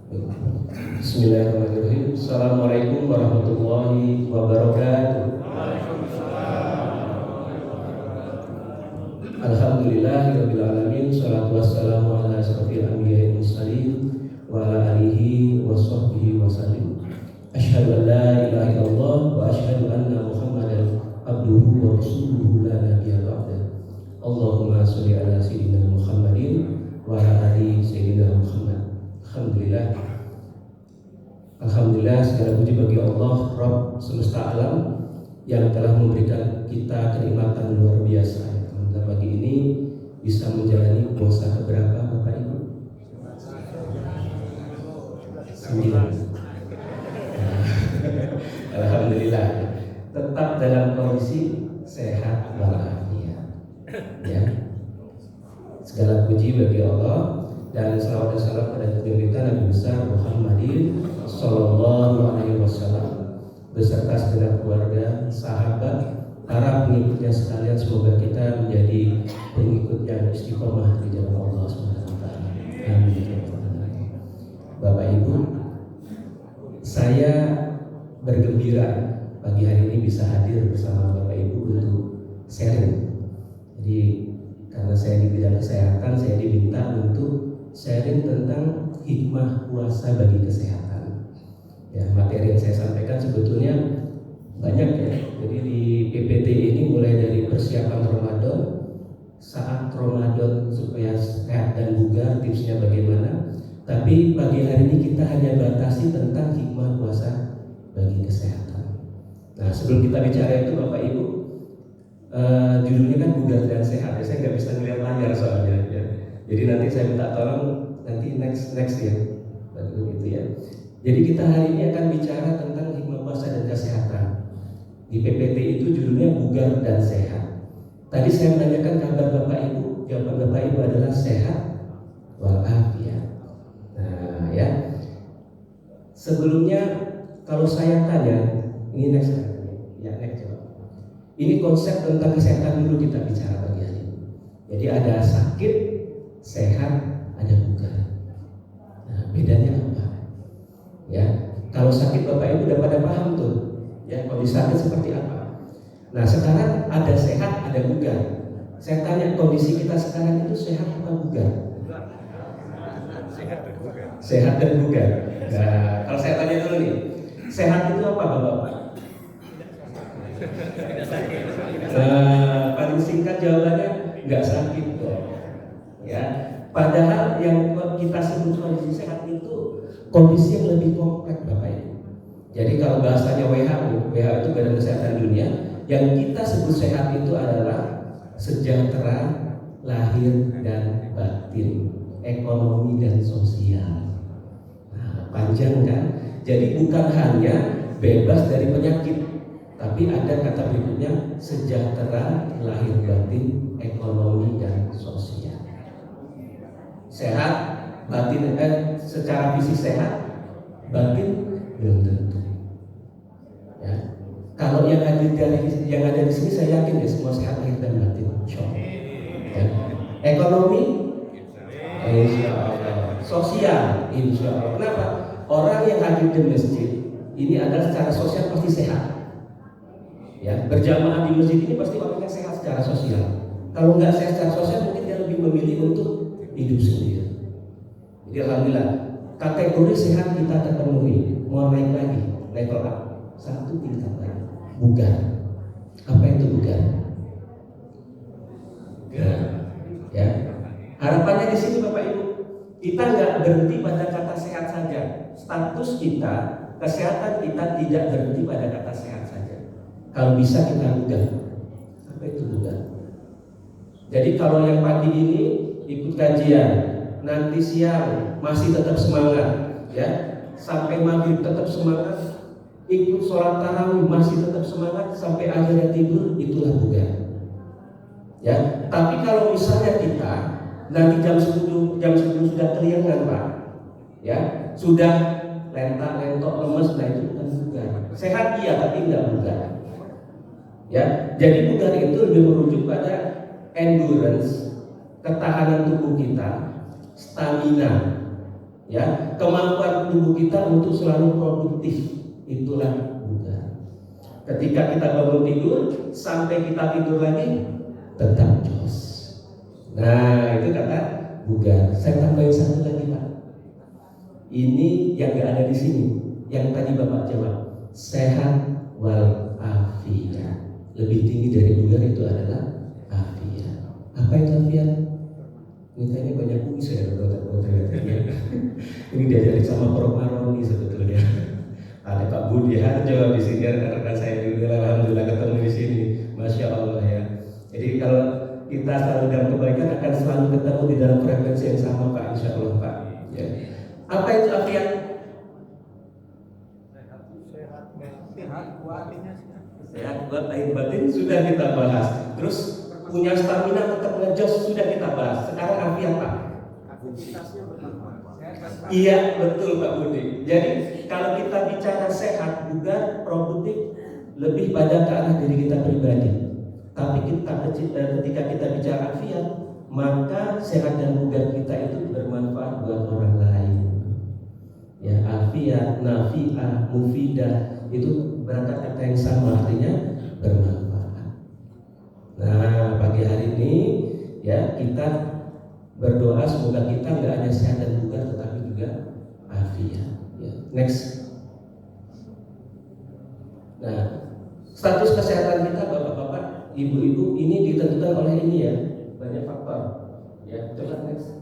Bismillahirrahmanirrahim. Assalamualaikum warahmatullahi wabarakatuh. Alhamdulillahirabbil alamin. Shalatu wassalamu ala asyrofil anbiya'i wal mursalin wa ala alihi wa sahbihi wa sallim. Asyhadu an la ilaha illallah wa asyhadu anna Muhammadan abduhu wa rasuluhu la nabiyya ba'da. Allahumma sholli ala sayyidina Muhammadin wa ala ali sayyidina Muhammad. Alhamdulillah, segala puji bagi Allah, Rabb semesta alam yang telah memberikan kita kenikmatan luar biasa. Alhamdulillah pagi ini bisa menjalani puasa keberapa Bapak Ibu? 9. Alhamdulillah, tetap dalam kondisi sehat walafiat. Ya. Segala puji bagi Allah. Dan salawat dan salam pada junjungan kita Nabi besar Muhammadin Sallallahu Alaihi Wasallam beserta segenap keluarga, sahabat, para pengikutnya sekalian. Semoga kita menjadi pengikut yang istiqomah di jalan Allah Subhanahu Wa Taala. Amin. Bapak Ibu, saya bergembira pagi hari ini bisa hadir bersama Bapak Ibu untuk sharing. Jadi karena saya di bidang kesehatan, saya diminta untuk sharing tentang hikmah puasa bagi kesehatan. Ya, materi yang saya sampaikan sebetulnya banyak ya. Jadi di PPT ini mulai dari persiapan Ramadan, saat Ramadan supaya sehat dan bugar, tipsnya bagaimana. Tapi pagi hari ini kita hanya batasi tentang hikmah puasa bagi kesehatan. Nah, sebelum kita bicara itu Bapak Ibu, judulnya kan bugar dan sehat. Ya, saya nggak bisa ngeliat layar soalnya. Ya. Jadi nanti saya minta tolong nanti next ya, begitu ya. Jadi kita hari ini akan bicara tentang hikmah puasa dan kesehatan. Di PPT itu judulnya bugar dan sehat. Tadi saya menanyakan kabar Bapak Ibu, jawaban Bapak Ibu adalah sehat walafiat. Nah ya, sebelumnya kalau saya tanya, ini next ya, next jawab. Ini konsep tentang kesehatan dulu kita bicara pagi hari ini. Jadi ada sakit, sehat, ada bugar. Nah, bedanya apa? Ya, kalau sakit Bapak Ibu udah pada paham tuh. Ya, kondisi sakit seperti apa? Nah, sekarang ada sehat, ada bugar. Saya tanya, kondisi kita sekarang itu sehat atau bugar? Sehat dan bugar. Nah, kalau saya tanya dulu nih, sehat itu apa Bapak? Nah, paling singkat jawabannya nggak sakit kok. Ya, padahal yang kita sebut kondisi sehat itu kondisi yang lebih kompleks Bapak Ibu. Jadi kalau bahasanya WHO itu Badan Kesehatan Dunia, yang kita sebut sehat itu adalah sejahtera lahir dan batin, ekonomi dan sosial. Nah, panjang kan? Jadi bukan hanya bebas dari penyakit, tapi ada kata berikutnya sejahtera lahir batin, ekonomi dan sosial. Sehat, batin secara fisik sehat, batin belum tentu. Ya. Kalau yang ada di sini saya yakin ya semua sehat lahir dan batin. Ya. Ekonomi, insya Allah. Sosial, insya Allah. Kenapa? Orang yang hadir di masjid ini adalah secara sosial pasti sehat. Ya, berjamaah di masjid ini pasti orangnya sehat secara sosial. Kalau nggak sehat secara sosial, mungkin dia lebih memilih untuk hidup sendiri. Jadi alhamdulillah kategori sehat kita terpenuhi. Mau naik lagi level up, satu tingkat lagi, bugar. Apa itu bugar? Ya, harapannya di sini Bapak Ibu, kita nggak berhenti pada kata sehat saja. Status kita, kesehatan kita tidak berhenti pada kata sehat saja. Kalau bisa kita bugar. Apa itu bugar? Jadi kalau yang pagi ini ikut kajian, nanti siang masih tetap semangat, ya, sampai maghrib tetap semangat, ikut sholat tarawih masih tetap semangat sampai akhirnya tidur, itulah bugar. Ya, tapi kalau misalnya kita nanti jam 10 sudah keliangan Pak, ya, sudah lentok lemes, nah itu bukan bugar. Sehat iya tapi enggak bugar. Ya, jadi bugar itu lebih merujuk pada endurance, ketahanan tubuh kita, stamina, ya, kemampuan tubuh kita untuk selalu produktif, itulah bugar. Ketika kita bangun tidur sampai kita tidur lagi tetap jos. Nah itu kata bugar. Saya tambahin satu lagi Pak. Ini yang nggak ada di sini, yang tadi Bapak jawab, sehat wal afiat. Lebih tinggi dari bugar itu adalah afiat. Apa itu afiat? Ini kayaknya banyak kuis ya ini diajarin sama Prof. Maroni sebetulnya. Ada Pak Budi Harjo di sini, rekan-rekan saya juga, alhamdulillah ketemu di sini, masya Allah ya. Jadi kalau kita selalu dalam kebaikan akan selalu ketemu di dalam frekuensi yang sama Pak, insya Allah Pak. Ya. Apa itu afiat? Sehat buat lahir batin sudah kita bahas. Terus punya stamina tetap ngejos sudah kita bahas. Sekarang afiat Pak. Iya betul Pak Budi. Jadi kalau kita bicara sehat, bugar, produktif, lebih pada ke arah diri kita pribadi. Tapi ketika kita bicara afiat, maka sehat dan bugar kita itu bermanfaat buat orang lain. Ya, afiat, nafi'ah, mufidah itu berangkat kata yang sama, artinya bermanfaat. Nah pagi hari ini ya kita berdoa semoga kita nggak hanya sehat dan bugar tetapi juga afiat. Ya. Next. Nah status kesehatan kita bapak-bapak, ibu-ibu ini ditentukan oleh ini ya, banyak faktor. Ya coba next.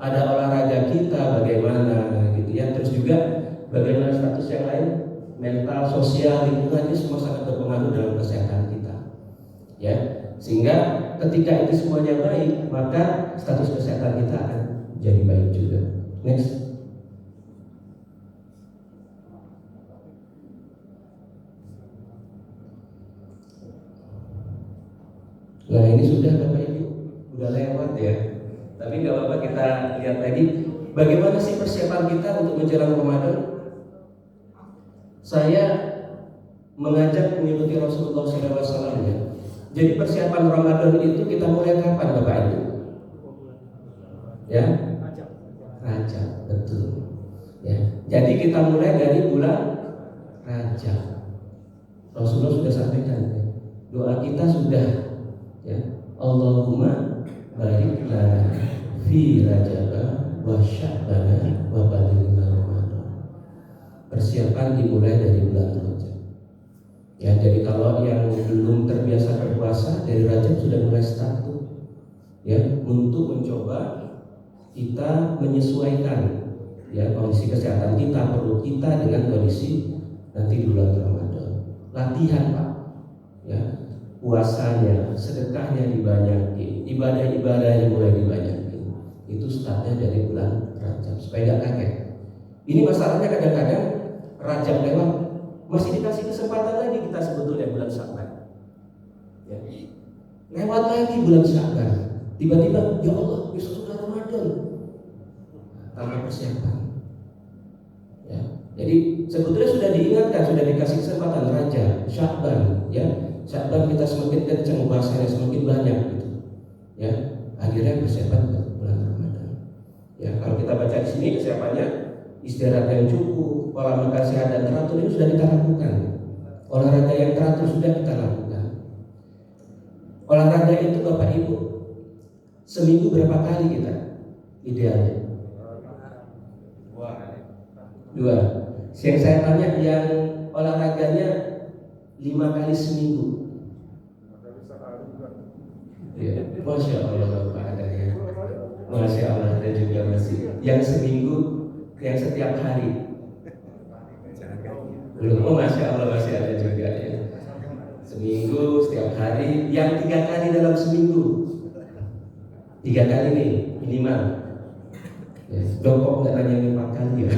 Ada olahraga kita bagaimana gitu ya, terus juga bagaimana status yang lain, mental, sosial, lingkungan itu semua sangat berpengaruh dalam kesehatan kita. Ya, sehingga ketika itu semuanya baik, maka status kesehatan kita akan jadi baik juga. Next. Nah ini sudah Bapak Ibu, udah lewat ya. Tapi nggak apa-apa, kita lihat lagi bagaimana sih persiapan kita untuk menjelang Ramadan. Saya mengajak mengikuti Rasulullah SAW ya. Jadi persiapan Ramadan itu kita mulai kapan Bapak Ibu? Ya, Rajab, betul. Ya, jadi kita mulai dari bulan Rajab. Rasulullah sudah sampaikan ya. Doa kita sudah ya, Allahumma barik lana fi Rajab wa Sya'ban wa balighna Ramadan. Persiapan dimulai dari bulan Rajab. Ya, jadi kalau yang belum terbiasa berpuasa dari Rajab sudah mulai start tuh, ya, untuk mencoba kita menyesuaikan ya kondisi kesehatan kita, perut kita dengan kondisi nanti di bulan Ramadan. Latihan Pak, ya, puasanya, sedekahnya dibanyakin, ibadah-ibadahnya mulai dibanyakin. Itu startnya dari bulan Rajab supaya nggak kaget. Ini masalahnya kadang-kadang Rajab lewat masih dikasih kesempatan lagi kita sebetulnya bulan Sya'ban. Ya. Lewat lagi bulan Sya'ban. Tiba-tiba ya Allah besok sudah Ramadan. Tanpa persiapan. Ya. Jadi sebetulnya sudah diingatkan, sudah dikasih kesempatan Rajab, Sya'ban, ya. Sya'ban kita semakin kencang puasanya, semakin banyak gitu. Ya. Akhirnya persiapan bulan Ramadan. Ya, kalau kita baca di sini kesiapannya istirahat yang cukup, pola makan sehat dan teratur ini sudah kita lakukan. Olahraga yang teratur sudah kita lakukan. Olahraga itu Bapak Ibu seminggu berapa kali kita idealnya? 2. Yang saya tanya yang olahraganya 5 kali seminggu. Ya, Masya Allah Bapak ada ya. Masya Allah ada juga masih. Yang seminggu, yang setiap hari. Belum, oh Masya Allah masih ada juga ya. Seminggu, setiap hari, yang 3 kali dalam seminggu. 3 kali nih minimal. Ya, dong kok nggak nanya 4 kali ya?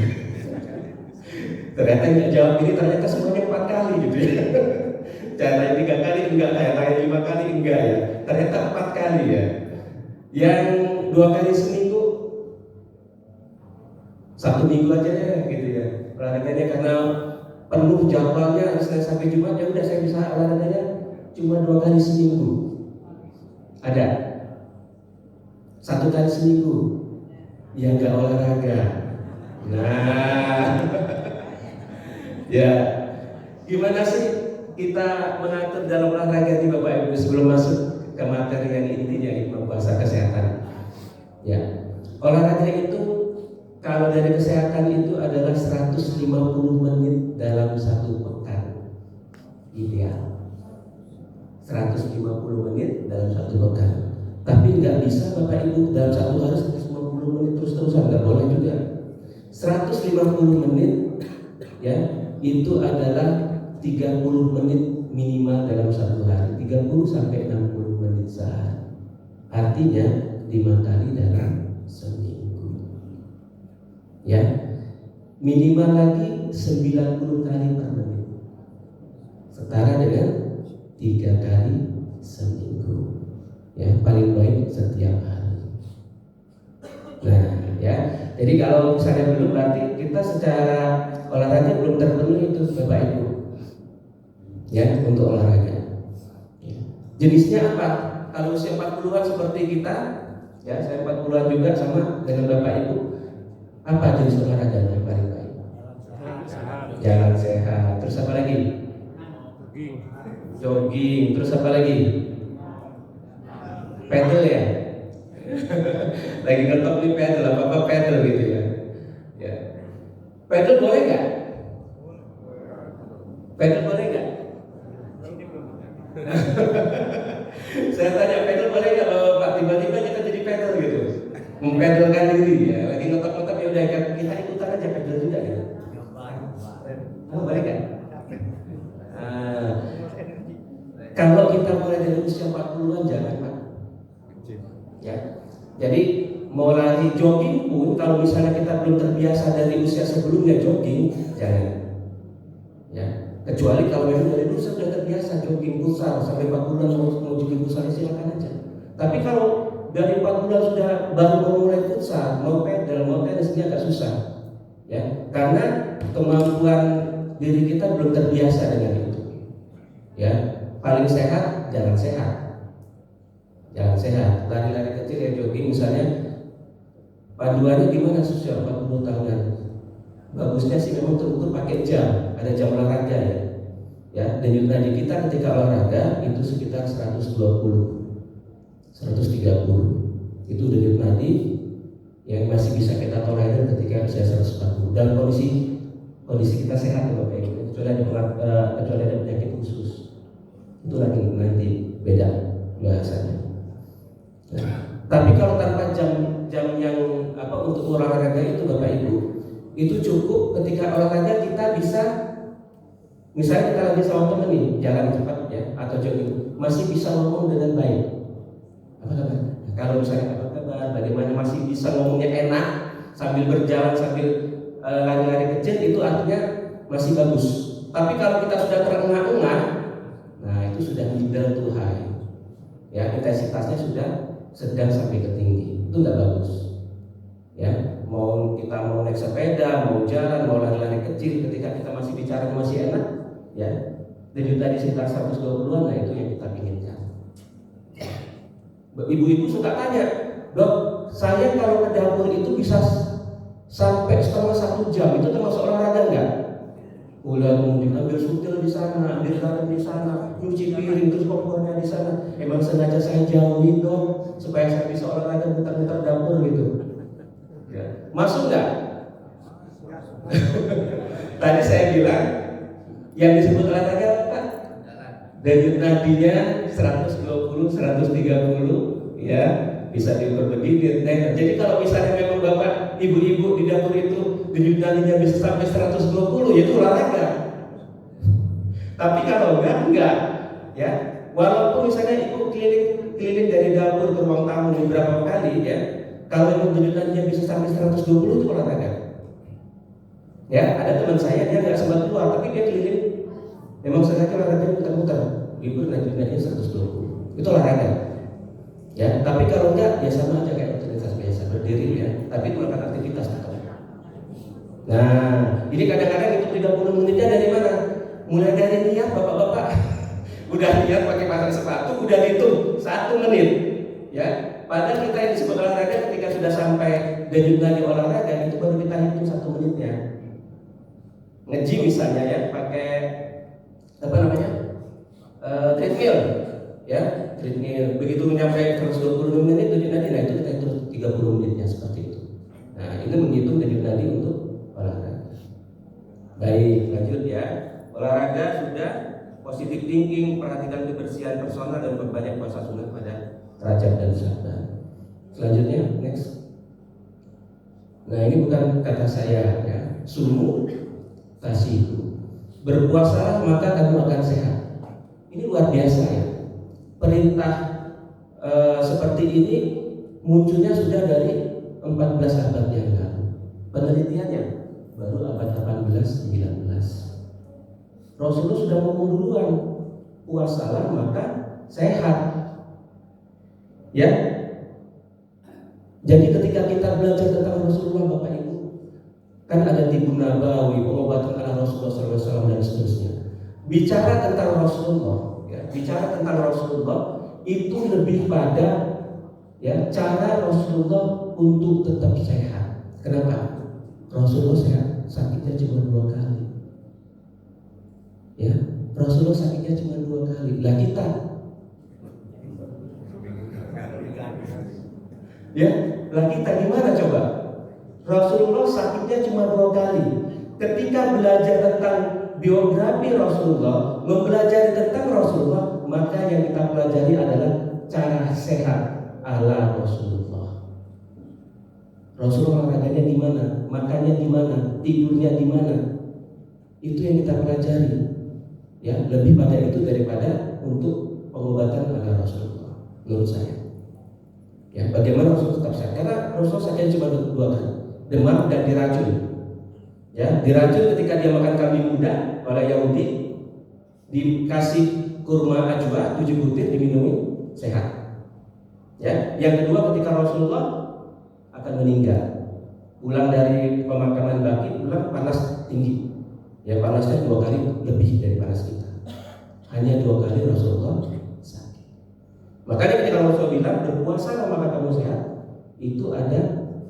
Ternyata nggak jawab ini, ternyata semuanya 4 kali gitu ya. Jangan tanya 3 kali enggak, tanya 5 kali enggak ya. Ternyata 4 kali ya. Yang 2 kali seminggu, 1 minggu aja ya gitu ya. Olahraganya karena penuh jadwalnya Senin sampai Jumat, ya udah saya bisa olahraganya cuma 2 kali seminggu. Ada 1 kali seminggu. yang nggak olahraga. Nah, ya gimana sih kita mengatur dalam olahraga di Bapak Ibu sebelum masuk ke materi yang intinya itu bahasa kesehatan. Ya, olahraga itu kalau dari kesehatan itu adalah 150 menit dalam satu pekan ideal. 150 menit dalam satu pekan. Tapi nggak bisa Bapak Ibu dalam satu hari 150 menit terus-terusan, nggak boleh juga. 150 menit ya itu adalah 30 menit minimal dalam satu hari, 30 sampai 60 menit sehari. Artinya 5 kali dalam seminggu. Ya, minimal lagi 90 kali per menit. Setara dengan 3 kali seminggu. Ya, paling baik setiap hari. Nah, ya. Jadi kalau misalnya belum, berarti kita secara olahraga belum terpenuhi itu Bapak Ibu. Ya, untuk olahraga. Ya. Jenisnya apa? Kalau usia 40-an seperti kita, ya saya 40-an juga sama dengan Bapak Ibu. Apa jenis olahraga yang paling baik? Jalan sehat. Terus apa lagi? Jogging. Terus apa lagi? Pedal ya. Lagi ngetop di pedal, apa pedal gitu ya. Ya. Pedal boleh nggak? Pedal boleh nggak? Saya tanya pedal boleh nggak Bapak? Tiba-tiba kita jadi pedal gitu, mempedalkan diri ya. Lagi ngetop-ngetop ya udah kita ikutan aja pedal juga gitu. Oh, boleh nggak? Kalau kita mulai dari usia 40-an jangan Pak. Ya. Jadi mau lari jogging pun kalau misalnya kita belum terbiasa dari usia sebelumnya jogging, jangan. Ya. Kecuali kalau memang dari dulu sudah terbiasa jogging futsal sampai 40-an mau jogging futsal silakan aja. Tapi kalau dari 40-an sudah baru mau mulai futsal, mau pedal, mau tenis ini agak susah. Ya, karena kemampuan diri kita belum terbiasa dengan itu. Ya, paling sehat jalan sehat. Jalan sehat, lari-lari kecil ya jogging misalnya. Panduannya gimana sosial 40 tahunan? Bagusnya sih memang terukur pakai jam, ada jam olahraga ya. Ya, denyut nadi kita ketika olahraga itu sekitar 120, 130. Itu denyut nadi yang masih bisa kita tolerir ketika usia 140. Dan kondisi kita sehat ya Bapak Ibu. Kecuali ada penyakit khusus. Itu lagi nanti beda bahasanya. Nah, tapi kalau tanpa jam yang untuk olahraga itu Bapak Ibu, itu cukup ketika olahraga kita bisa, misalnya kita lagi sama temen nih jalan cepat ya atau jogging, masih bisa ngomong dengan baik. Apa kabar? Kalau misalnya apa kabar, bagaimana masih bisa ngomongnya enak sambil berjalan sambil lari-lari kecil, itu artinya masih bagus. Tapi kalau kita sudah terengah-engah, nah itu sudah middle to high. Ya, intensitasnya sudah sedang sampai ke tinggi, itu nggak bagus. Ya, mau naik sepeda, mau jalan, mau lari-lari kecil, ketika kita masih bicara masih enak, ya, denyut tadi sekitar 120-an, nah itu yang kita inginkan. Ibu-ibu suka tanya, Dok, saya kalau ke dapur itu bisa sampai setengah 1 jam, itu termasuk olahraga nggak? Udah mungkin ambil sutil di sana, ambil garam di sana, nyuci piring terus kompornya di sana. Emang sengaja saya jauhin dong supaya saya bisa olahraga muter-muter dapur gitu. Ya. Masuk nggak? Tadi saya bilang yang disebut olahraga apa? Denyut nadinya 120, 130, ya bisa diukur begini. Nah, jadi kalau misalnya memang Bapak, Ibu-ibu di dapur itu denyut nadinya bisa sampai 120, ya itu olahraga. Tapi kalau enggak, ya. Walaupun misalnya Ibu keliling dari dapur ke ruang tamu beberapa kali, ya. Kalau memang denyut nadinya bisa sampai 120 itu olahraga. Ya, ada teman saya dia nggak sempat keluar, tapi dia keliling. Memang sengaja olahraga muter-muter. Ibu denyut nadinya 120, itu olahraga. Ya, tapi kalau enggak, ya sama aja kayak aktivitas biasa, berdiri ya. Tapi itu akan aktivitas tetap. Nah, ini kadang-kadang itu 30 menitnya dari mana? Mulai dari niat Bapak-bapak. Udah niat pakai pasang sepatu, udah dihitung 1 menit. Ya, Padahal kita yang disebut olahraga ketika sudah sampai denyut nadi olahraga itu baru kita hitung 1 menitnya. Nge-gym misalnya ya, pakai apa namanya? Treadmill, ya, treadmill. Begitu mencapai 120 menit denyut nadi, nah itu kita hitung 30 menitnya seperti itu. Nah, ini menghitung denyut nadi untuk olahraga. Baik, lanjut ya. Olahraga sudah, positive thinking, perhatikan kebersihan personal dan berbanyak puasa sunnah pada Rajab dan Sya'ban. Selanjutnya, next. Nah, ini bukan kata saya ya. Sumu tasihu. Berpuasalah maka kamu akan sehat. Ini luar biasa ya. Perintah seperti ini munculnya sudah dari 14 abad yang lalu. Penelitiannya baru abad 18-19. Rasulullah sudah ngomong duluan, puasalah maka sehat. Ya, jadi ketika kita belajar tentang Rasulullah Bapak Ibu, kan ada Tibun Nabawi, pengobatan ala Rasulullah SAW dan seterusnya. Bicara tentang Rasulullah, ya, bicara tentang Rasulullah itu lebih pada ya cara Rasulullah untuk tetap sehat. Kenapa? Rasulullah sehat, sakitnya cuma 2 kali. Ya, Rasulullah sakitnya cuma 2 kali. Lah kita, ya, lah kita gimana coba? Rasulullah sakitnya cuma 2 kali. Ketika belajar tentang biografi Rasulullah, mempelajari tentang Rasulullah, maka yang kita pelajari adalah cara sehat ala Rasulullah. Rasulullah olahraganya gimana, makannya gimana, tidurnya gimana, itu yang kita pelajari. Ya, lebih pada itu daripada untuk pengobatan ala Rasulullah, menurut saya. Ya, bagaimana Rasul tetap sehat? Karena Rasul sakitnya cuma 2 kali, demam dan diracun. Ya, diracun ketika dia makan kambing muda oleh Yahudi, dikasih kurma ajwa 7 butir diminumi, sehat. Ya, yang kedua ketika Rasulullah akan meninggal, pulang dari pemakaman Baqi, pulang panas tinggi. Ya, panasnya 2 kali lebih dari panas kita. Hanya 2 kali Rasulullah sakit. Makanya ketika Rasulullah bilang berpuasa maka kamu sehat, itu ada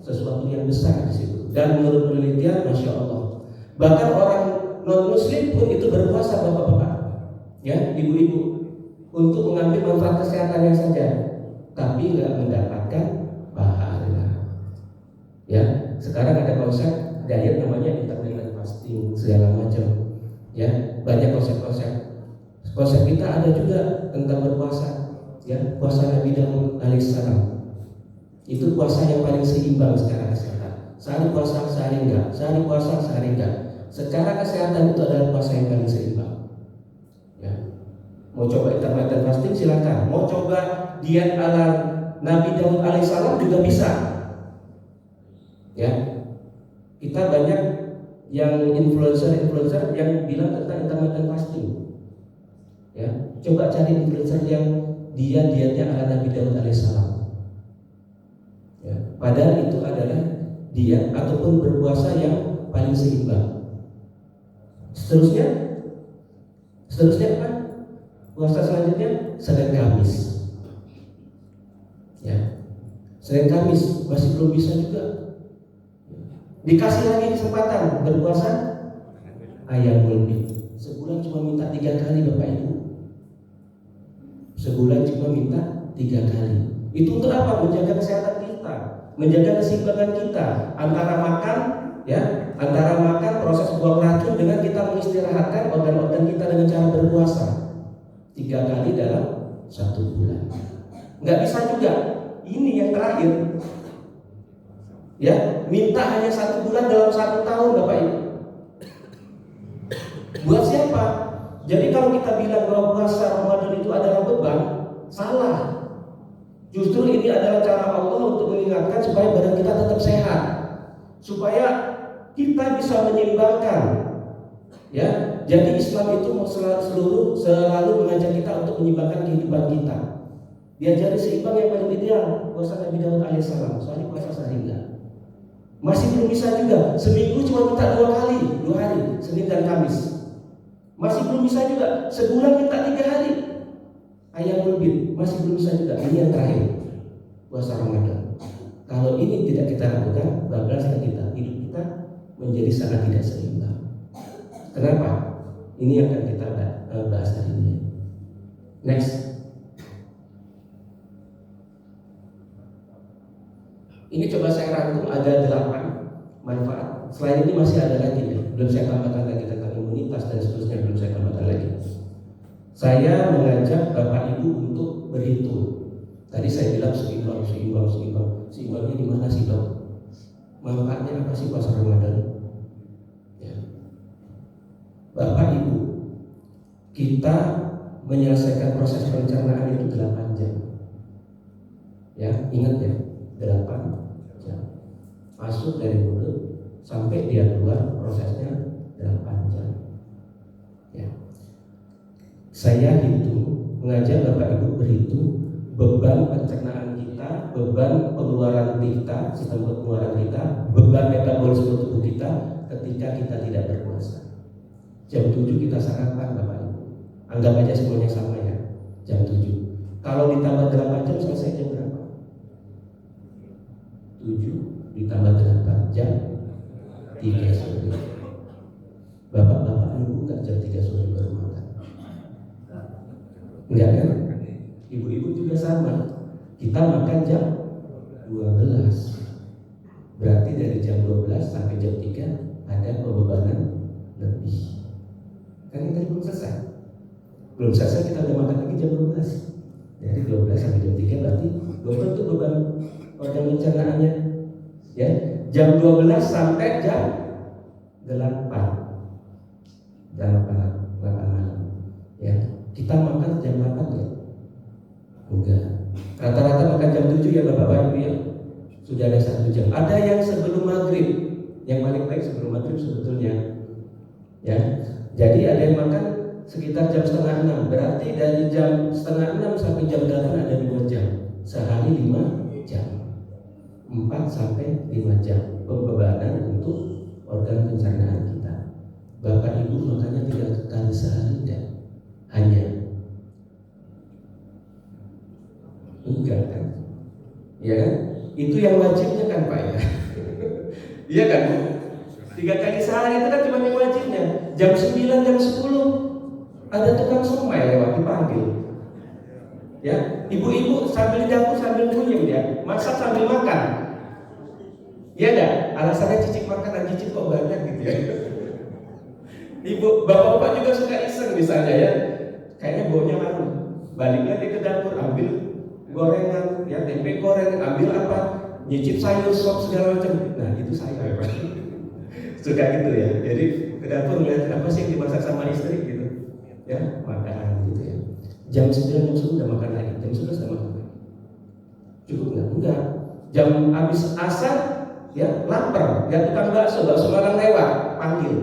sesuatu yang besar di situ. Dan menurut penelitian, masya Allah, bahkan orang non Muslim pun itu berpuasa bapak-bapak, ya ibu-ibu, untuk mengambil manfaat kesehatannya saja, tapi nggak mendapatkan pahala. Ya, sekarang ada konsep diet namanya intermittent fasting segala macam. Ya, banyak konsep-konsep. Konsep kita ada juga tentang berpuasa. Ya, puasa Nabi Daud alaihissalam. Itu puasa yang paling seimbang secara kesehatan. Sehari puasa, sehari enggak. Sehari puasa, sehari enggak. Secara kesehatan itu adalah puasa yang paling seimbang. Ya. Mau coba intermittent fasting silakan. Mau coba diet ala Nabi Daud alaihissalam juga bisa. Ya. Kita banyak yang influencer yang bilang tentang intermittent fasting. Ya, coba cari influencer yang dia dietnya ala Nabi Daud alaihissalam. Ya, padahal itu adalah diet ataupun berpuasa yang paling seimbang. Seterusnya apa? Puasa selanjutnya Senin Kamis. Ya, Senin Kamis masih belum bisa juga. Dikasih lagi kesempatan berpuasa Ayamul Bid. Sebulan cuma minta 3 kali Bapak Ibu. Sebulan cuma minta 3 kali. Itu untuk apa? Menjaga kesehatan kita, menjaga keseimbangan kita antara makan proses buang racun dengan kita mengistirahatkan organ-organ kita dengan cara berpuasa 3 kali dalam 1 bulan. Nggak bisa juga. Ini yang terakhir. Ya, minta hanya 1 bulan dalam 1 tahun Bapak Ibu. Buat siapa? Jadi kalau kita bilang bahwa puasa Ramadan itu adalah beban, salah. Justru ini adalah cara Allah untuk mengingatkan supaya badan kita tetap sehat, supaya kita bisa menyeimbangkan. Ya, jadi Islam itu selalu mengajak kita untuk menyeimbangkan kehidupan kita. Diajari seimbang yang paling ideal, puasa Nabi Daud alaihissalam, soalnya puasa sehari enggak. Masih belum bisa juga, seminggu cuma minta 2 kali, 2 hari, Senin dan Kamis. Masih belum bisa juga, sebulan minta 3 hari. Ayamul Bid, masih belum bisa juga. Ini yang terakhir. puasa Ramadan. Kalau ini tidak kita lakukan, bablaslah kita, hidup kita menjadi sangat tidak seimbang. Kenapa? Ini akan kita bahas hari ini. Next. Ini coba saya rangkum ada 8 manfaat. Selain ini masih ada lagi ya. Belum saya tambahkan lagi tentang imunitas dan seterusnya, belum saya tambahkan lagi. Saya mengajak Bapak Ibu untuk berhitung. Tadi saya bilang seimbang. Seimbangnya di mana sih, Dok? Manfaatnya apa sih puasa Ramadan? Ya. Bapak Ibu, kita menyelesaikan proses pencernaan itu 8 jam. Ya, ingat ya, 8 jam. Masuk dari mulut sampai dia keluar prosesnya 8 jam. Ya. Saya hitung, mengajak Bapak Ibu berhitung beban pencernaan kita, beban pengeluaran kita, sistem pengeluaran kita, beban metabolisme tubuh kita ketika kita tidak berpuasa. Jam 7 kita sarapan Bapak Ibu. Anggap aja semuanya sama ya, jam 7. Kalau ditambah 8 jam selesai jam berapa? 7 ditambah 8 jam 3 sore. Bapak-bapak nunggu nggak jam 3 sore baru makan? Enggak kan? Ibu-ibu juga sama. Kita makan jam 12. Berarti dari jam 12 sampai jam 3 ada pembebanan lebih. Kan kita belum selesai. Belum selesai kita udah makan lagi jam 12. Dari 12 sampai jam 3 berarti belum tentu beban organ pencernaannya. Ya, jam 12 sampai jam 8 malam. Ya, kita makan jam 8 ya? Enggak. Rata-rata makan jam 7 ya Bapak Ibu ya. Sudah ada 1 jam. Ada yang sebelum maghrib. Yang paling baik sebelum maghrib sebetulnya. Ya. Jadi ada yang makan sekitar jam setengah 6. Berarti dari jam setengah 6 sampai jam 8 ada 2 jam. Sehari 5 jam. 4 sampai 5 jam pembebanan untuk organ pencernaan kita. Bapak Ibu makanya 3 kali sehari dan hanya enggak kan? Ya kan? Itu yang wajibnya kan Pak ya? Iya kan? 3 kali sehari itu kan cuma yang wajibnya. Jam 9, jam 10 ada tukang somai lewat dipanggil. Ya, ibu-ibu sambil di dapur sambil ngunyah ya, masak sambil makan. Iya enggak? Alasannya cicip makanan, cicip kok banyak gitu ya. Ibu, bapak-bapak juga suka iseng misalnya ya. Kayaknya baunya harum. Balik lagi ke dapur, ambil gorengan, ya tempe goreng, ambil apa, nyicip sayur, sop segala macam. Nah itu saya ya Pak. Suka gitu ya. Jadi ke dapur ngeliat apa sih yang dimasak sama istri gitu. Ya makan gitu ya. Jam 9 jam 10 udah makan lagi, jam 11 udah makan lagi. Cukup nggak? Enggak. Jam habis asar ya lapar, ya tukang bakso orang lewat, panggil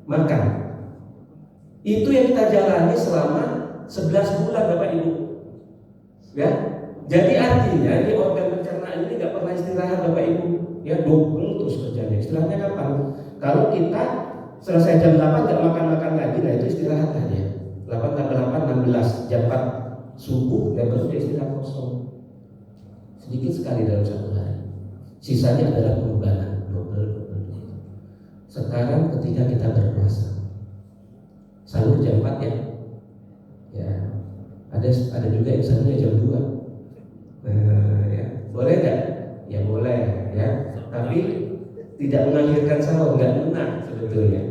makan. Itu yang kita jalani selama 11 bulan Bapak Ibu. Ya, jadi artinya ini organ pencernaan ini nggak pernah istirahat Bapak Ibu. Ya double terus kerjanya. Istilahnya kapan? Kalau kita selesai jam 8 nggak makan lagi, nah itu istirahat aja. 8 tambah 8 16 jam 4 subuh dan baru dia istirahat kosong. Sedikit sekali dalam 1 hari. Sisanya adalah pembebanan double. Sekarang ketika kita berpuasa, sahur jam 4 ya. Ya. Ada juga yang sahurnya jam 2. Ya. Boleh nggak? Ya boleh ya. Tapi tidak mengakhirkan sahur, nggak guna sebetulnya.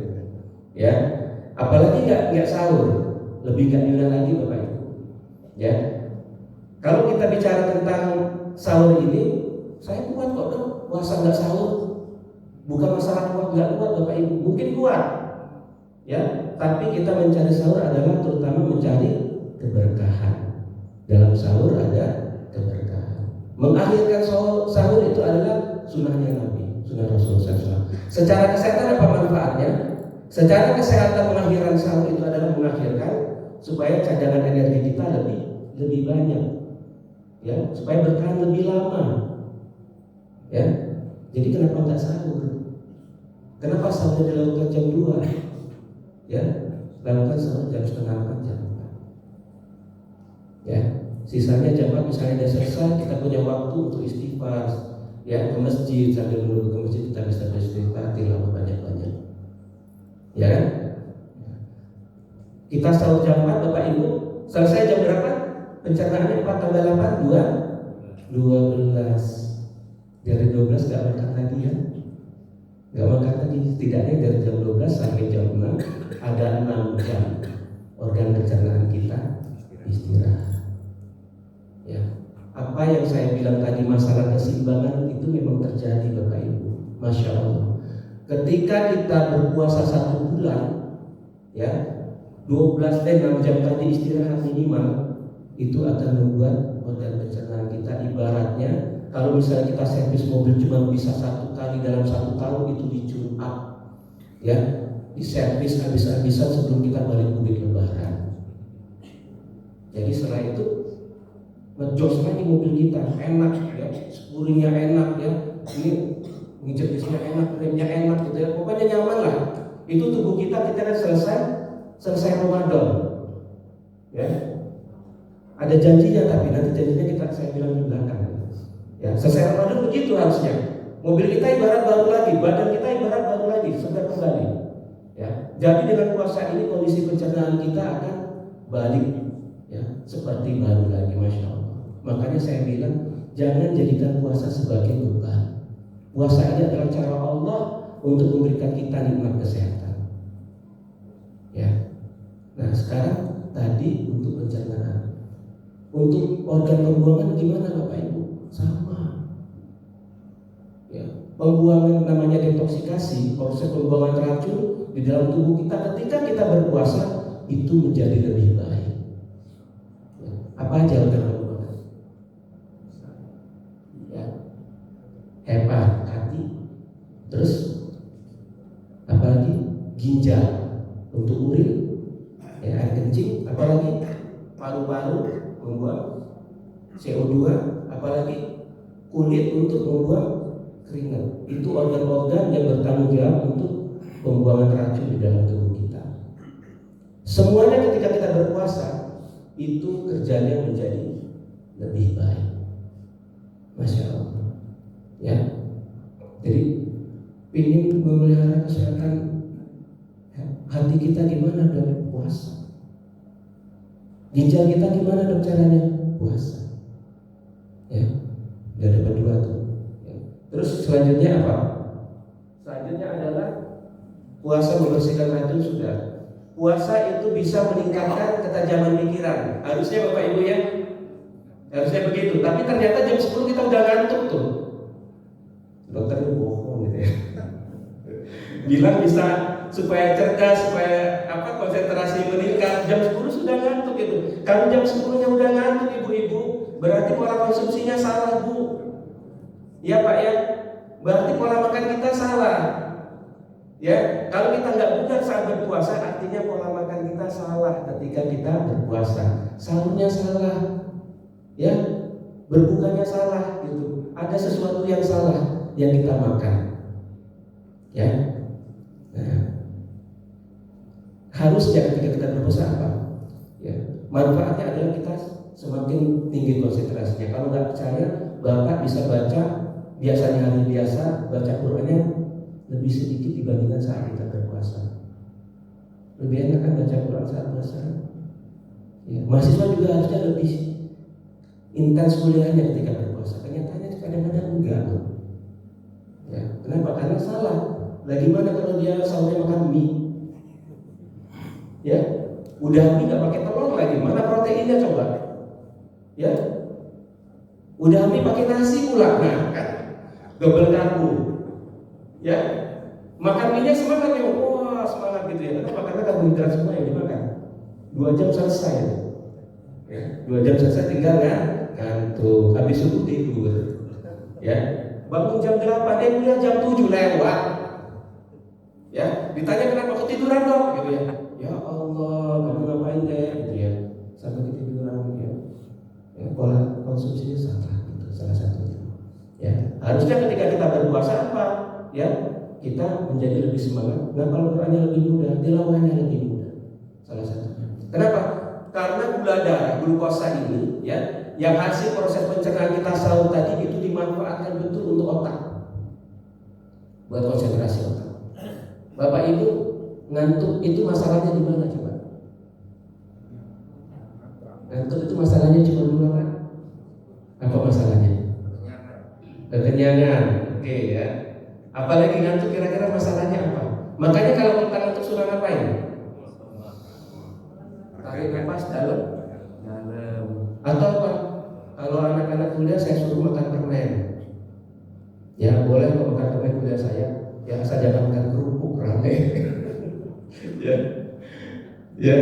Ya. Apalagi nggak sahur, lebih nggak guna lagi Bapak Ibu. Ya. Kalau kita bicara tentang sahur ini, saya kuat kok dong puasa nggak sahur. Bukan masalah kuat nggak kuat Bapak Ibu, mungkin kuat, ya. Tapi kita mencari sahur adalah terutama mencari keberkahan. Dalam sahur ada keberkahan. Mengakhirkan sahur itu adalah sunnahnya Nabi, sunnah Rasulullah SAW. Secara kesehatan apa manfaatnya? Secara kesehatan mengakhiran sahur itu adalah mengakhirkan supaya cadangan energi kita lebih banyak, ya, supaya bertahan lebih lama, ya. Jadi kenapa nggak sahur? Kenapa sahur dilakukan jam 2? Ya, lakukan sahur jam setengah 4 jam 4. Ya, Sisanya jam 4 misalnya udah selesai, kita punya waktu untuk istighfar, ya, ke masjid. Sambil menunggu ke masjid kita bisa beristighfar, tilawah banyak-banyak, ya kan? Kita sahur jam 4 Bapak Ibu, selesai jam berapa? Pencernaannya 4 tambah 8, 12. Dari 12 gak makan lagi ya, gak makan lagi. Setidaknya dari jam 12 sampai jam 6 ada 6 jam organ pencernaan kita istirahat. Ya, apa yang saya bilang tadi masalah keseimbangan itu memang terjadi Bapak Ibu. Masya Allah. Ketika kita berpuasa 1 bulan, ya, 6 jam tadi istirahat minimal, itu akan membuat organ pencernaan kita, ibaratnya kalau misalnya kita servis mobil cuma bisa 1 kali dalam 1 tahun, itu di-tune up, ya, diservis habis-habisan sebelum kita balik mudik lebaran. Jadi setelah itu ngejos lagi mobil kita, enak ya, spuringnya enak ya, ini ngejepisnya enak, remnya enak gitu ya, pokoknya nyaman lah. Itu tubuh kita kan selesai Ramadan, ya. Ada janjinya, tapi nanti janjinya saya bilang di belakang. Ya, selesai Ramadan begitu harusnya. Mobil kita ibarat baru lagi, badan kita ibarat baru lagi, segar kembali. Ya, jadi dengan puasa ini kondisi pencernaan kita akan balik, ya, seperti baru lagi, Masya Allah. Makanya saya bilang jangan jadikan puasa sebagai beban. Puasa ini adalah cara Allah untuk memberikan kita nikmat kesehatan. Ya. Nah sekarang tadi untuk pencernaan, untuk organ pembuangan gimana Bapak Ibu? Sama. Ya. Pembuangan namanya detoksikasi, proses pembuangan racun di dalam tubuh kita ketika kita berpuasa itu menjadi lebih baik. Ya. Apa aja organ pembuangan? Hepat, hati, terus apalagi ginjal untuk urin, ya, air kencing, apalagi paru-paru membuang CO2, apalagi kulit untuk membuang keringat. Itu organ-organ yang bertanggung jawab untuk pembuangan racun di dalam tubuh kita. Semuanya ketika kita berpuasa itu kerjanya menjadi lebih baik. Masya Allah. Ya, jadi ingin memelihara kesehatan hati kita gimana dong? Puasa. Ginjal kita gimana dong caranya? Puasa. Ya, udah dapat 2 tuh. Ya. Terus selanjutnya apa? Selanjutnya adalah puasa membersihkan racun sudah. Puasa itu bisa meningkatkan ketajaman pikiran. Harusnya Bapak Ibu ya, harusnya begitu. Tapi ternyata jam 10 kita udah ngantuk tuh. Dokternya bohong gitu ya. Bilang bisa supaya cerdas, supaya konsentrasi meningkat. Jam 10 sudah ngantuk gitu. Kalau jam 10-nya udah ngantuk ibu-ibu, berarti pola konsumsinya salah Bu. Ya Pak ya. Berarti pola makan kita salah. Ya, kalau kita nggak bugar saat berpuasa, artinya pola makan kita salah ketika kita berpuasa. Sahurnya salah. Ya, berbukanya salah gitu. Ada sesuatu yang salah yang kita makan, ya. Nah, harusnya ketika kita berpuasa apa? Ya, manfaatnya adalah kita semakin tinggi konsentrasinya. Kalau nggak percaya, Bapak bisa baca biasanya hari biasa baca Qurannya lebih sedikit dibandingkan saat kita berpuasa. Lebih enak kan baca Quran saat puasa? Ya, mahasiswa juga harusnya lebih intens kuliahnya ketika berpuasa. Kenyataannya kadang-kadang enggak. Ya, kenapa? Karena salah. Lagi mana kalau dia sahurnya makan mie? Ya, udah mie nggak pakai telur lagi, mana proteinnya coba? Ya, udah mie pakai nasi pula, nah kan, double karbo. Ya, makan mie-nya semangat ya, wah semangat gitu ya. Kenapa? Karena karbohidrat semua yang dimakan. 2 jam selesai. Ya, 2 jam selesai tinggal ngantuk. Habis itu tidur. Ya. Bangun jam 8, kuliah jam 7 lewat. Ya, ditanya kenapa ketiduran dong, gitu ya. Ya Allah, kamu ngapain gitu ya? Sampai ketiduran ya. Ya, pola konsumsinya salah gitu, salah satunya. Ya, harusnya ketika kita berpuasa apa? Ya, kita menjadi lebih semangat. Ngapal Qurannya lebih mudah, tilawahnya lebih mudah. Salah satunya. Kenapa? Karena gula darah, glukosa ini ya, yang hasil proses pencernaan kita sahur tadi itu dimanfaatkan betul untuk otak, buat konsentrasi otak. Bapak Ibu, ngantuk itu masalahnya di mana coba? Ngantuk itu masalahnya cuma dua kan? Apa masalahnya? Kekenyangan. Oke ya. Apalagi ngantuk kira-kira masalahnya apa? Makanya kalau kita ngantuk sudah ngapain? Tarik nafas dalam. Atau apa? Kalau anak-anak kuliah saya suruh makan permen. Ya boleh kalau makan permen kuliah saya. Ya asal jangan makan kerupuk rame. Ya.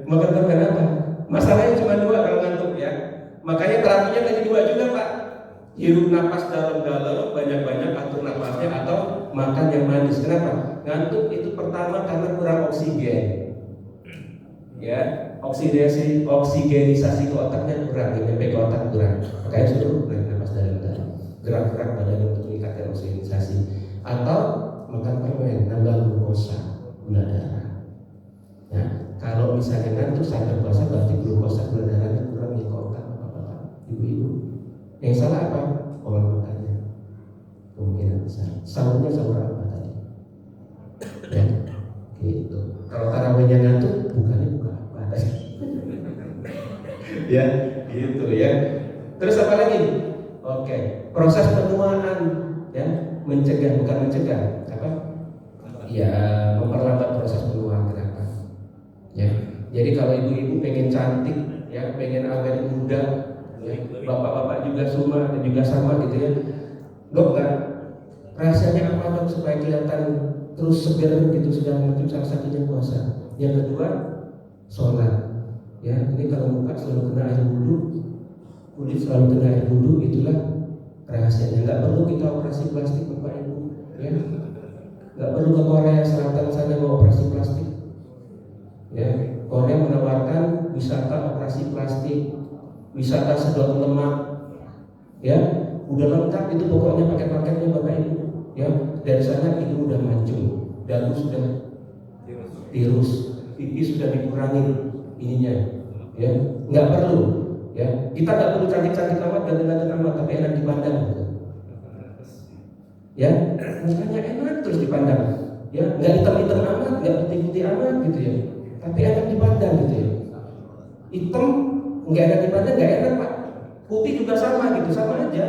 Makan permen apa? Masalahnya cuma dua kalau ngantuk ya. Makanya terapinya tadi dua juga Pak. Hirup napas dalam-dalam, banyak-banyak atur napasnya, atau makan yang manis. Kenapa? Ngantuk itu pertama karena kurang oksigen. Ya, oksigenisasi ke otaknya kurang, nyampe ke otak kurang. Makanya suruh naik napas dalam-dalam, gerak-gerak badan untuk meningkatkan oksigenisasi. Atau makan permen, nambah glukosa, gula darah. Ya, kalau misalnya ngantuk saat berpuasa berarti glukosa gula darahnya kurang di otak, Bapak-bapak, Ibu-ibu. Yang salah apa? Pola makannya. Kemungkinan besar. Sahurnya sahur apa tadi? Ya, gitu. Kalau tarawihnya ngantuk, bukannya buka apa tadi? Ya, gitu ya. Terus apa lagi? Oke, proses penuaan, ya, mencegah bukan mencegah, apa? Ya, memperlambat proses penuaan. Kenapa? Ya, jadi kalau ibu-ibu pengen cantik, ya, pengen awet muda, ya, bapak-bapak juga sama gitu ya. Dok kan, rasanya apa dok supaya kelihatan terus segar gitu sedang mungkin salah satunya puasa. Yang kedua, sholat. Ya, ini kalau muka selalu kena air wudhu, kulit selalu kena air wudhu, itulah rahasianya. Nggak perlu kita operasi plastik Bapak Ibu, ya. Nggak perlu ke Korea Selatan sana mau operasi plastik. Ya, Korea menawarkan wisata operasi plastik, wisata sedot lemak, ya, udah lengkap itu pokoknya paket-paketnya Bapak Ibu, ya. Dari sana itu udah mancung, dagu sudah tirus, pipi sudah dikurangi ininya, ya, nggak perlu, ya. Kita nggak perlu cantik-cantik amat, ganteng-ganteng amat, tapi enak dipandang, ya. Mukanya enak terus dipandang, ya, nggak hitam-hitam amat, nggak putih-putih amat gitu ya, tapi enak dipandang gitu ya. Hitam nggak enak dipandang, nggak enak Pak. Putih juga sama gitu, sama aja.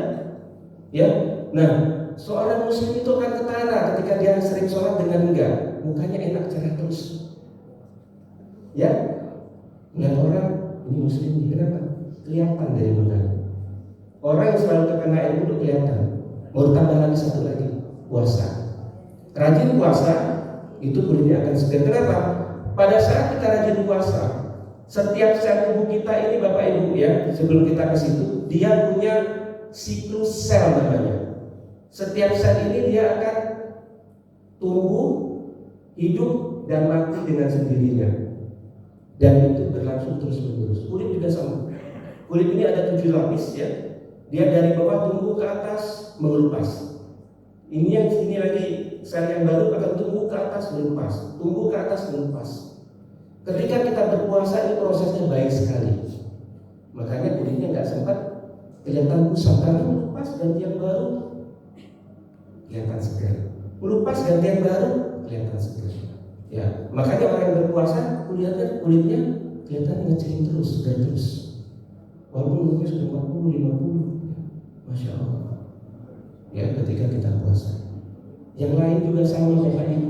Ya, nah seorang muslim itu akan ketara ketika dia sering sholat dengan enggak, mukanya enak cerah terus. Ya, lihat orang ini muslim nih, kenapa? Kelihatan dari mukanya. Orang yang selalu terkena air wudhu kelihatan. Mau tambah lagi satu lagi, puasa. Rajin puasa itu kulitnya akan segar. Kenapa? Pada saat kita rajin puasa, setiap sel tubuh kita ini Bapak Ibu ya, sebelum kita ke situ, dia punya siklus sel namanya. Setiap sel ini dia akan tumbuh, hidup dan mati dengan sendirinya. Dan itu berlangsung terus-menerus. Kulit juga sama. Kulit ini ada 7 lapis ya. Dia dari bawah tumbuh ke atas mengelupas. Ini yang sini lagi sel yang baru akan tumbuh ke atas mengelupas, tumbuh ke atas mengelupas. Ketika kita berpuasa ini prosesnya baik sekali. Makanya kulitnya nggak sempat kelihatan kusam karena melupas ganti yang baru kelihatan segar. Melupas ganti yang baru kelihatan segar. Ya, makanya orang yang berpuasa kulitnya kelihatan ngecering terus, segar terus. Walaupun mungkin sudah 40, 50, Masya Allah. Ya, ketika kita puasa. Yang lain juga sama Bapak Ibu.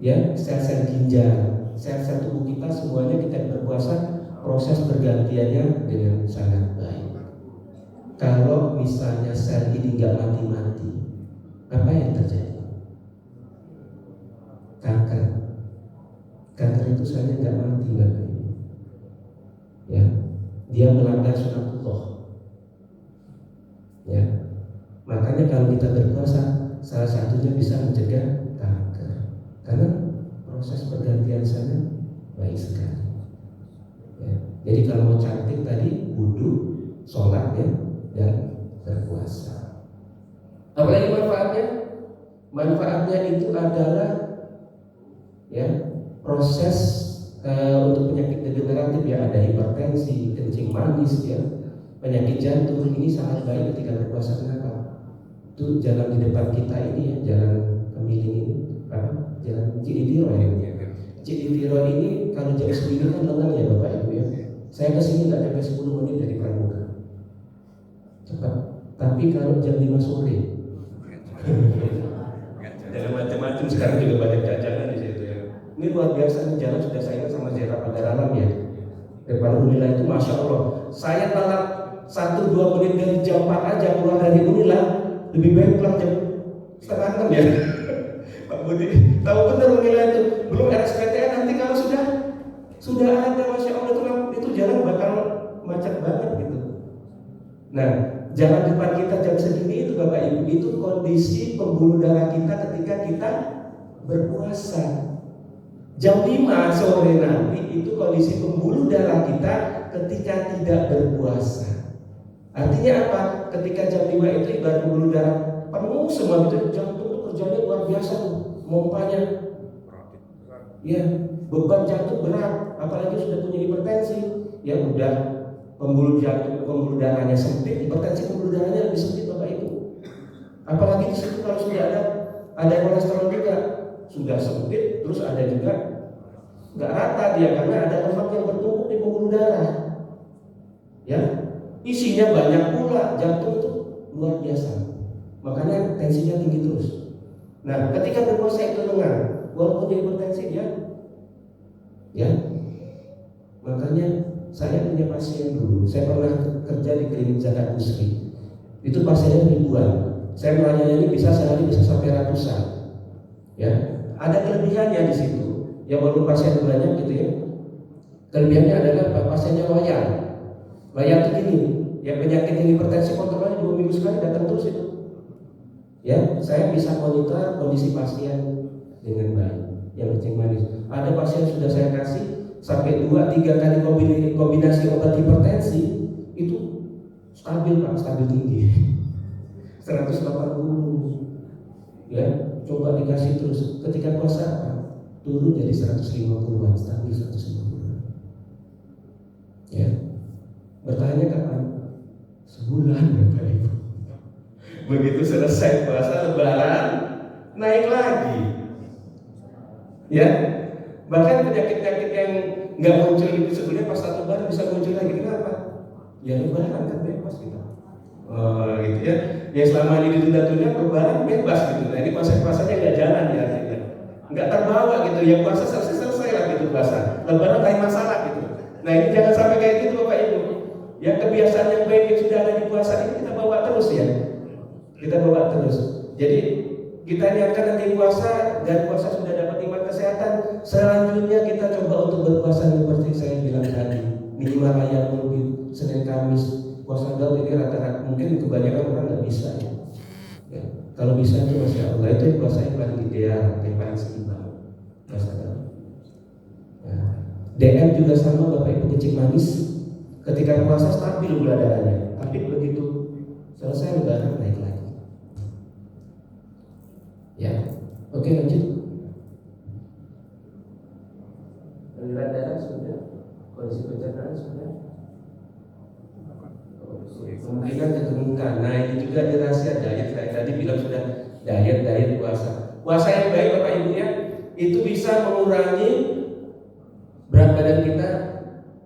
Ya, sel-sel ginjal, sel-sel tubuh kita semuanya kita berpuasa proses pergantiannya dengan sangat baik. Kalau misalnya sel ini nggak mati-mati, apa yang terjadi? Kanker. Kanker itu selnya nggak mati Bapak Ibu. Ya, dia melanggar sunatullah. Ya, makanya kalau kita berpuasa, salah satunya bisa mencegah kanker. Karena proses pergantian sana baik sekali. Ya. Jadi kalau mau cantik tadi wudhu, sholat ya, dan berpuasa. Apalagi manfaatnya? Manfaatnya itu adalah ya proses untuk penyakit degeneratif ya, ada hipertensi, kencing manis ya, penyakit jantung. Ini sangat baik ketika berpuasa. Kenapa? Itu jalan di depan kita ini ya, jalan Kemiling ini, apa? Jalan Cilitiro ya. Cilitiro ini kalau jam 9 kan lengang ya Bapak Ibu ya. Saya kesini nggak sampai 10 menit dari Pramuka, cepat. Tapi kalau jam 5 sore, jangan macam-macam. Sekarang juga banyak jajanan di situ ya. Ini luar biasa nih, jalan sudah saya ingat sama Zera Pagar Alam ya. Depan Unila itu Masya Allah. Saya telat 1-2 menit dari jam 4 aja keluar dari Unila. Lebih baik pulang jam setengah 6 ya. Pak Budi tahu benar Unila itu. Belum RSPTN, nanti kalau sudah ada Masya Allah itu jalan bakal macet banget gitu. Nah, jalan depan kita jam segini itu Bapak Ibu, itu kondisi pembuluh darah kita ketika kita berpuasa. Jam 5 sore nanti itu kondisi pembuluh darah kita ketika tidak berpuasa. Artinya apa? Ketika jam 5 itu ibarat pembuluh darah penuh semua, itu jantung itu kerjanya luar biasa tuh, mompanya. Ya, beban jantung berat, apalagi sudah punya hipertensi. Ya udah, pembuluh darahnya sempit, hipertensi pembuluh darahnya lebih sempit Bapak Ibu. Apalagi di situ kalau sudah ada kolesterol juga, sudah sempit, terus ada juga nggak rata dia karena ada lemak yang bertumpuk di pembuluh darah. Ya, isinya banyak pula, jantung itu luar biasa. Makanya tensinya tinggi terus. Nah, ketika berpuasa itu lengang, walaupun dia hipertensi dia, ya. Makanya saya punya pasien dulu, saya pernah kerja di klinik Zakat Musri. Itu pasiennya ribuan. Saya melayani bisa sehari bisa sampai ratusan. Ya, ada kelebihannya di situ. Ya walaupun pasien banyak gitu ya. Kelebihannya adalah pasiennya loyal. Loyal itu gini, ya penyakit yang hipertensi kontrolnya 2 minggu sekali datang terus itu. Ya, saya bisa monitor kondisi pasien dengan baik. Yang kencing manis. Ada pasien sudah saya kasih sampai 2-3 kali kombinasi obat hipertensi itu stabil Pak, stabil tinggi 180. Ya, coba dikasih terus. Ketika puasa turun jadi 150-an, stabil 150. Ya, bertanya kapan? Sebulan Bapak Ibu. Begitu selesai puasa Lebaran naik lagi. Ya, bahkan penyakit-penyakit yang nggak muncul itu sebenarnya pas satu Lebaran bisa muncul lagi. Kenapa? Ya Lebaran kan bebas kita. Gitu ya. Ya selama ini ditunda-tunda Lebaran bebas gitu. Nah ini puasa-puasanya nggak jalan ya, nggak terbawa gitu. Ya puasa selesai lah gitu puasa. Lebaran lain masalah gitu. Nah ini jangan sampai kayak gitu Bapak Ibu. Ya kebiasaan yang baik yang sudah ada di puasa ini kita bawa terus ya. Kita bawa terus. Jadi kita niatkan nanti puasa, dan puasa sudah dapat nikmat kesehatan. Selanjutnya kita coba untuk berpuasa seperti saya bilang tadi, minimal ayam mungkin Senin Kamis. Puasa Daud ini rata-rata mungkin kebanyakan orang nggak bisa ya. Ya. Kalau bisa itu Masya Allah, itu puasa yang paling ideal, yang paling seimbang. Puasa Daud. Ya. DM juga sama Bapak Ibu, kencing manis. Ketika puasa stabil gula darahnya, tapi begitu selesai Lebaran naik lagi. Ya, oke lanjut. Aliran darah sudah, kondisi pencernaan sudah. Kemungkinan kegemukan. Nah ini juga di rahasia diet. Saya tadi bilang sudah diet puasa. Puasa yang baik Bapak Ibu ya, itu bisa mengurangi berat badan kita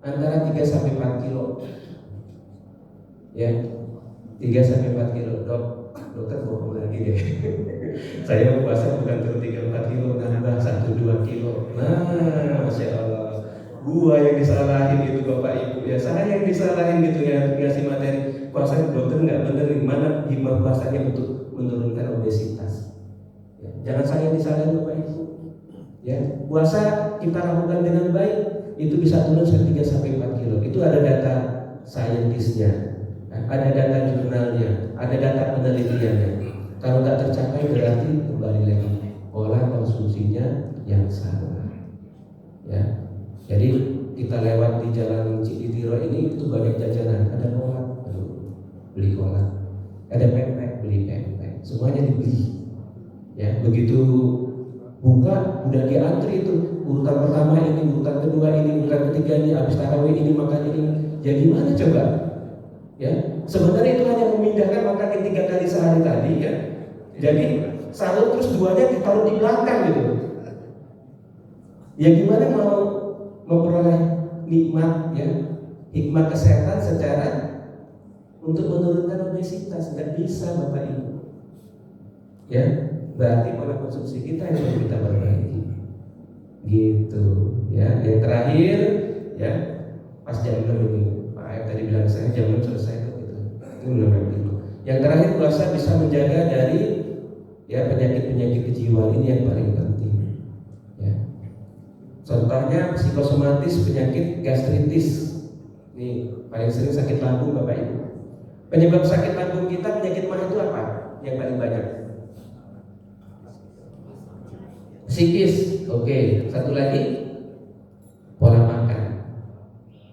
antara 3-4 kilo. Ya, 3-4 kilo. Dokter bohong lagi deh. Saya puasa bukan turun 3-4 kilo, nambah 1-2 kilo. Nah, Masya Allah. Gua yang disalahin gitu Bapak Ibu ya, saya yang disalahin gitu ya, ngasih materi puasa dokter nggak bener. Gimana hikmah puasanya untuk menurunkan obesitas? Ya, jangan saya yang disalahin Bapak Ibu. Ya, puasa kita lakukan dengan baik itu bisa turun 3-4 kilo. Itu ada data saintisnya, ada data jurnalnya, ada data penelitiannya. Kalau nggak tercapai berarti kembali lagi pola konsumsinya yang salah. Ya, jadi kita lewat di jalan Cilitiro ini itu banyak jajanan, ada kolak, beli kolak, ada pempek, beli pempek, semuanya dibeli. Ya, begitu buka udah diantri itu, urutan pertama ini, urutan kedua ini, urutan ketiga ini, habis tarawih ini makan ini. Ya gimana coba? Ya, sebenarnya itu hanya memindahkan makan 3 kali sehari tadi ya. Jadi sahur terus duanya ditaruh di belakang gitu. Ya gimana mau memperoleh nikmat ya, hikmat kesehatan secara untuk menurunkan obesitas? Nggak bisa Bapak Ibu. Ya, berarti pola konsumsi kita yang perlu kita perbaiki. Gitu ya. Yang terakhir ya, pas jam 6 ini Pak Ayat tadi bilang saya jam 6 selesai gitu. Ini belum gitu. Yang terakhir, puasa bisa menjaga dari ya penyakit-penyakit kejiwaan ini yang paling penting. Ya. Contohnya psikosomatis, penyakit gastritis. Ini paling sering sakit lambung Bapak Ibu. Penyebab sakit lambung kita, penyakit mah itu apa? Yang paling banyak? Psikis. Oke, satu lagi pola makan.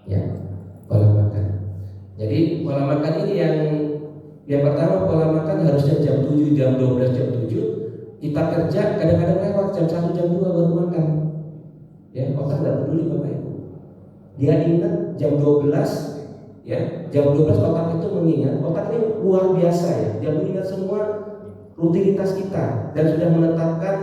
Ya, pola makan. Jadi pola makan ini yang pertama, pola makan harusnya jam 7, jam 12, jam 7. Kita kerja kadang-kadang lewat jam 1, jam 2 baru makan. Ya, otak nggak peduli Bapak Ibu. Dia ingat jam 12, ya, jam 12 otak itu mengingat. Otak ini luar biasa ya. Dia mengingat semua rutinitas kita dan sudah menetapkan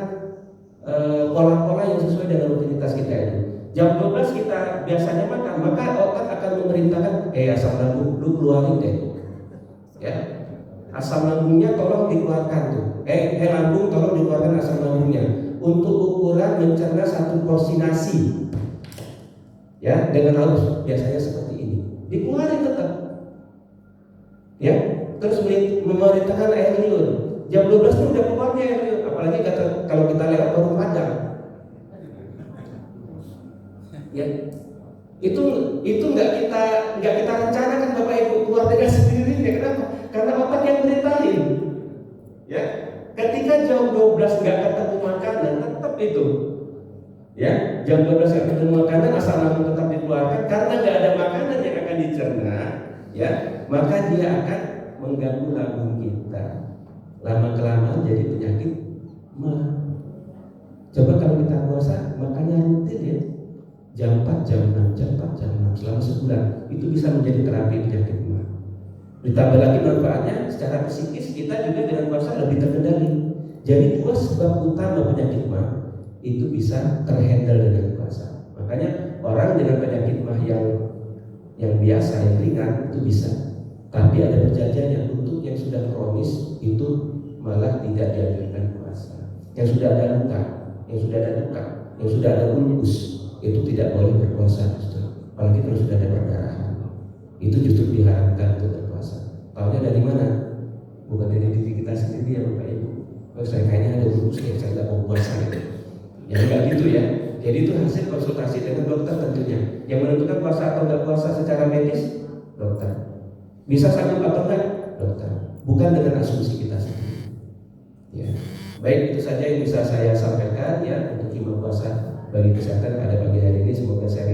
pola-pola yang sesuai dengan rutinitas kita itu. Jam 12 kita biasanya makan, maka otak akan memerintahkan, asam lambung lu keluarin deh. Ya. Asam lambungnya tolong dikeluarkan tuh. Lambung tolong dikeluarkan asam lambungnya untuk ukuran mencerna 1 porsi nasi. Ya, dengan halus biasanya seperti ini. Dikeluarin tetap. Ya, terus memerintahkan air liur. Jam 12 itu udah keluarnya air liur, apalagi kalau kita lewat warung Padang. Ya, itu nggak kita rencanakan Bapak Ibu, keluar dengan sendirinya. Kenapa? Karena otak yang merintahin. Ya, ketika jam 12 nggak ketemu makanan, tetap itu. Ya, jam 12 nggak ketemu makanan, asam lambung tetap dikeluarkan karena nggak ada makanan yang akan dicerna. Ya, maka dia akan mengganggu lambung kita. Lama kelamaan jadi penyakit mah. Coba kalau kita puasa makannya rutin ya, jam 4, jam 6, jam 4, jam 6 selama sebulan, itu bisa menjadi terapi penyakit mah. Ditambah lagi manfaatnya secara psikis, kita juga dengan puasa lebih terkendali. Jadi 2 sebab utama penyakit mah itu bisa terhandle dengan puasa. Makanya orang dengan penyakit mah yang biasa, yang ringan itu bisa. Tapi ada perjanjiannya, untuk yang sudah kronis itu malah tidak dianjurkan puasa. Yang sudah ada luka, yang sudah ada luka, yang sudah ada ulkus, itu tidak boleh berpuasa. Apalagi kalau sudah ada perdarahan, itu justru diharamkan untuk berpuasa. Tahunya dari mana? Bukan dari diri kita sendiri ya Bapak Ibu. Oh, saya kayaknya ada ulkus yang saya tidak mau puasa gitu. Ya enggak gitu ya. Jadi itu hasil konsultasi dengan dokter tentunya. Yang menentukan puasa atau enggak puasa secara medis, dokter. Bisa sanggup atau enggak, dokter. Bukan dengan asumsi kita sendiri. Ya. Baik, itu saja yang bisa saya sampaikan ya untuk imbau puasa bagi kesehatan pada pagi hari ini. Semoga saya